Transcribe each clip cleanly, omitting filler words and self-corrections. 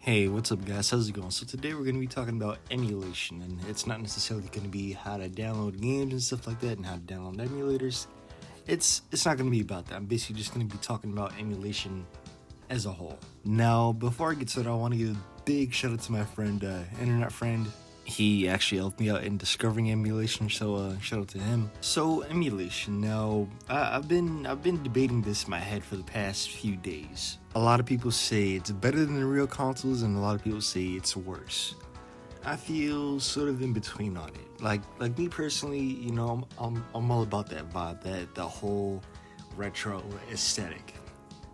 Hey, what's up, guys? How's it going? So today we're going to be talking about emulation, and it's not necessarily going to be how to download games and stuff like that, and how to download emulators. It's not going to be about that. I'm basically just going to be talking about emulation as a whole. Now, before I get started, I want to give a big shout out to my friend, internet friend. He actually helped me out in discovering emulation, so shout out to him. So emulation. Now, I've been debating this in my head for the past few days. A lot of people say it's better than the real consoles, and a lot of people say it's worse. I feel sort of in between on it. Like me personally, I'm all about that vibe, that the whole retro aesthetic,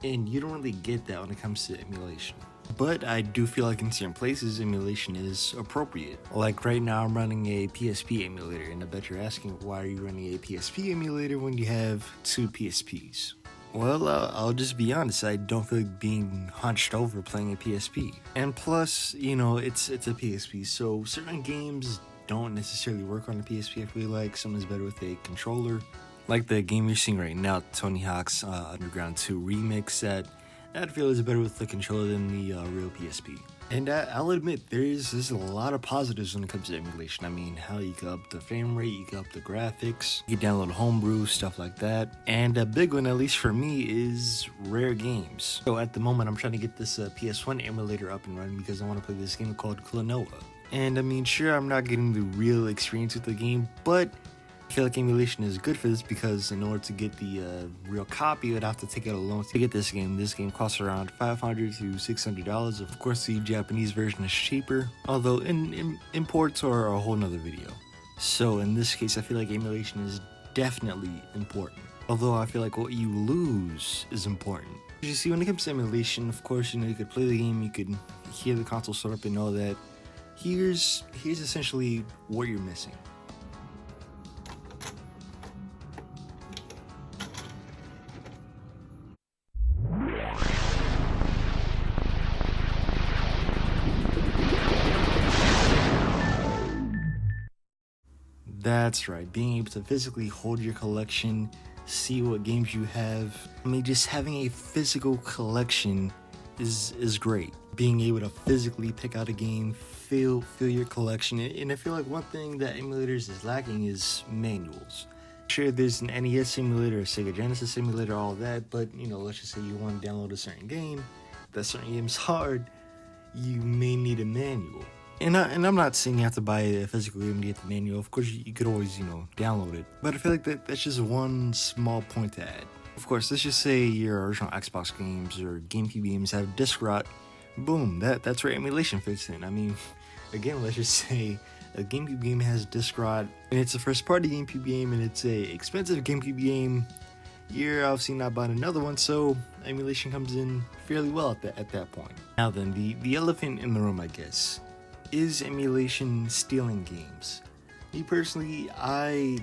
and you don't really get that when it comes to emulation. But I do feel like in certain places, emulation is appropriate. Like right now, I'm running a PSP emulator, and I bet you're asking, why are you running a PSP emulator when you have two PSPs? Well, I'll just be honest, I don't feel like being hunched over playing a PSP. And plus, it's a PSP, so certain games don't necessarily work on a PSP. I feel like some is better with a controller. Like the game you're seeing right now, Tony Hawk's Underground 2 remix, that I feel is better with the controller than the real PSP. And I'll admit, there's a lot of positives when it comes to emulation. I mean, how you can up the frame rate, you can up the graphics, you can download homebrew, stuff like that. And a big one, at least for me, is rare games. So at the moment, I'm trying to get this PS1 emulator up and running because I want to play this game called Klonoa. And I mean, sure, I'm not getting the real experience with the game, but I feel like emulation is good for this because in order to get the real copy, you would have to take out a loan to get this game. This game costs around $500 to $600. Of course, the Japanese version is cheaper, although imports are a whole nother video. So in this case, I feel like emulation is definitely important. Although I feel like what you lose is important. You see, when it comes to emulation, of course, you could play the game, you could hear the console start up and know that here's essentially what you're missing. That's right, being able to physically hold your collection, see what games you have. I mean, just having a physical collection is great. Being able to physically pick out a game, feel your collection, and I feel like one thing that emulators is lacking is manuals. Sure, there's an NES simulator, a Sega Genesis simulator, all that, but let's just say you want to download a certain game, that certain game's hard, you may need a manual. And I'm not saying you have to buy a physical game to get the manual. Of course, you could always, download it. But I feel like that's just one small point to add. Of course, let's just say your original Xbox games or GameCube games have disc rot. Boom, that's where emulation fits in. I mean, again, let's just say a GameCube game has disc rot, and it's a first-party GameCube game, and it's a expensive GameCube game. You're obviously not buying another one, so emulation comes in fairly well at that point. Now then, the elephant in the room, I guess. Is emulation stealing games? Me personally, I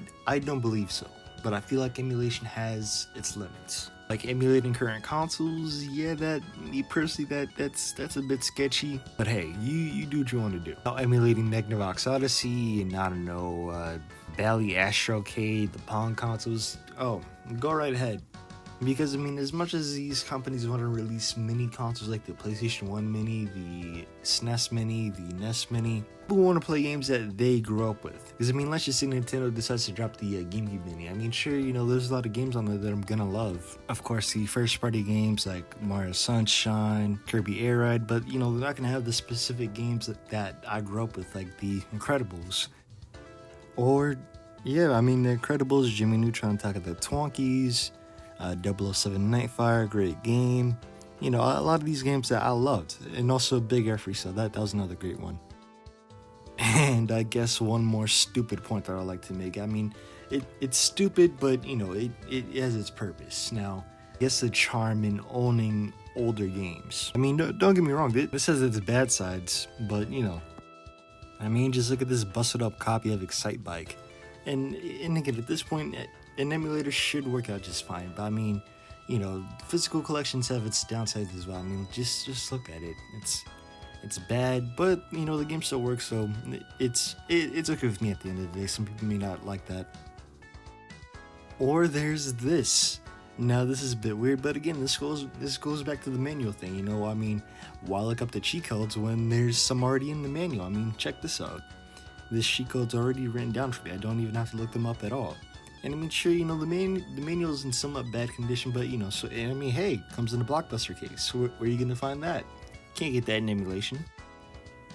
don't believe so, but I feel like emulation has its limits. Like emulating current consoles, yeah, that's a bit sketchy. But hey, you do what you want to do. Now, emulating Magnavox Odyssey and I don't know, Bally Astrocade, the Pong consoles, oh, go right ahead. Because, I mean, as much as these companies want to release mini consoles like the PlayStation 1 Mini, the SNES Mini, the NES Mini, people want to play games that they grew up with. Because, I mean, let's just say Nintendo decides to drop the GameCube Mini. I mean, sure, there's a lot of games on there that I'm gonna love. Of course, the first-party games like Mario Sunshine, Kirby Air Ride, but, they're not gonna have the specific games that I grew up with, like the Incredibles. Or, yeah, I mean, the Incredibles, Jimmy Neutron, Attack of the Twonkies, 007 Nightfire, great game. A lot of these games that I loved. And also Big Air Free, so that was another great one. And I guess one more stupid point that I like to make. I mean, it's stupid, but, it has its purpose. Now, I guess the charm in owning older games. I mean, don't get me wrong, this has its bad sides, but, I mean, just look at this busted up copy of Excite Bike. And again, at this point, an emulator should work out just fine. But I mean, physical collections have its downsides as well. I mean, just look at it. It's bad, but the game still works, so it's okay with me at the end of the day. Some people may not like that. Or there's this. Now this is a bit weird, but again, this goes back to the manual thing. You know, I mean, why look up the cheat codes when there's some already in the manual? I mean, check this out. This cheat code's already written down for me. I don't even have to look them up at all. And I mean, sure, you know, the manual's in somewhat bad condition, but you know, so I mean, hey, it comes in a Blockbuster case. So where are you gonna find that? Can't get that in emulation.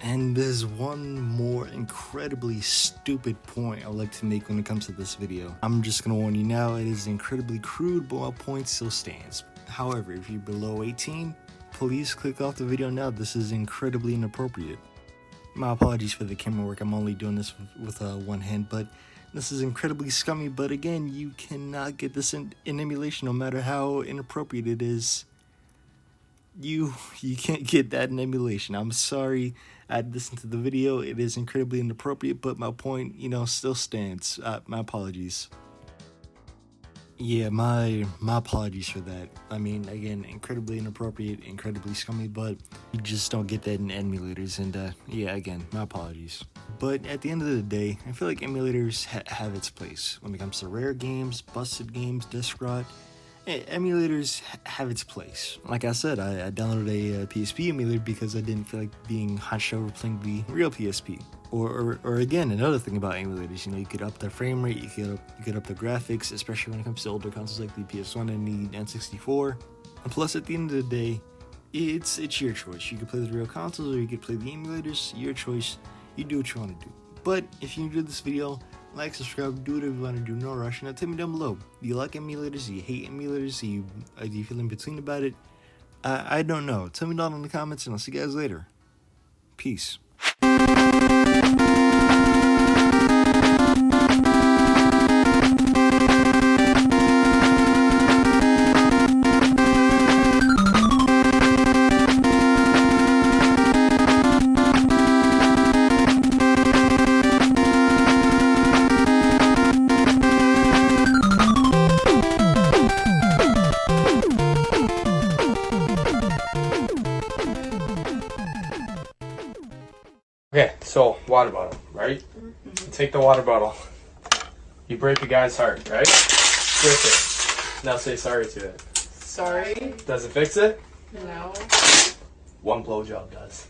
And there's one more incredibly stupid point I'd like to make when it comes to this video. I'm just gonna warn you now, it is incredibly crude, but my point still stands. However, if you're below 18, please click off the video now. This is incredibly inappropriate. My apologies for the camera work, I'm only doing this with one hand, but this is incredibly scummy. But again, you cannot get this in emulation no matter how inappropriate it is. You can't get that in emulation. I'm sorry I listened to the video. It is incredibly inappropriate, but my point, you know, still stands. My apologies. Yeah, my apologies for that. I mean, again, incredibly inappropriate, incredibly scummy, but you just don't get that in emulators. And yeah, again, my apologies. But at the end of the day, I feel like emulators have its place when it comes to rare games, busted games, disc rot. Emulators have its place. Like I said, I downloaded a PSP emulator because I didn't feel like being hunched over playing the real PSP. Or again, another thing about emulators, you know, you could up the frame rate, you could up the graphics, especially when it comes to older consoles like the PS1 and the N64. And plus, at the end of the day, it's your choice. You could play the real consoles or you could play the emulators. Your choice. You do what you want to do. But if you enjoyed this video, like, subscribe, do whatever you want to do, no rush. Now tell me down below, do you like emulators, do you hate emulators, do you feel in between about it? I don't know. Tell me down in the comments and I'll see you guys later. Peace. Okay, so water bottle, right? Mm-hmm. Take the water bottle. You break a guy's heart, right? Break it. Now say sorry to it. Sorry. Does it fix it? No. One blowjob does.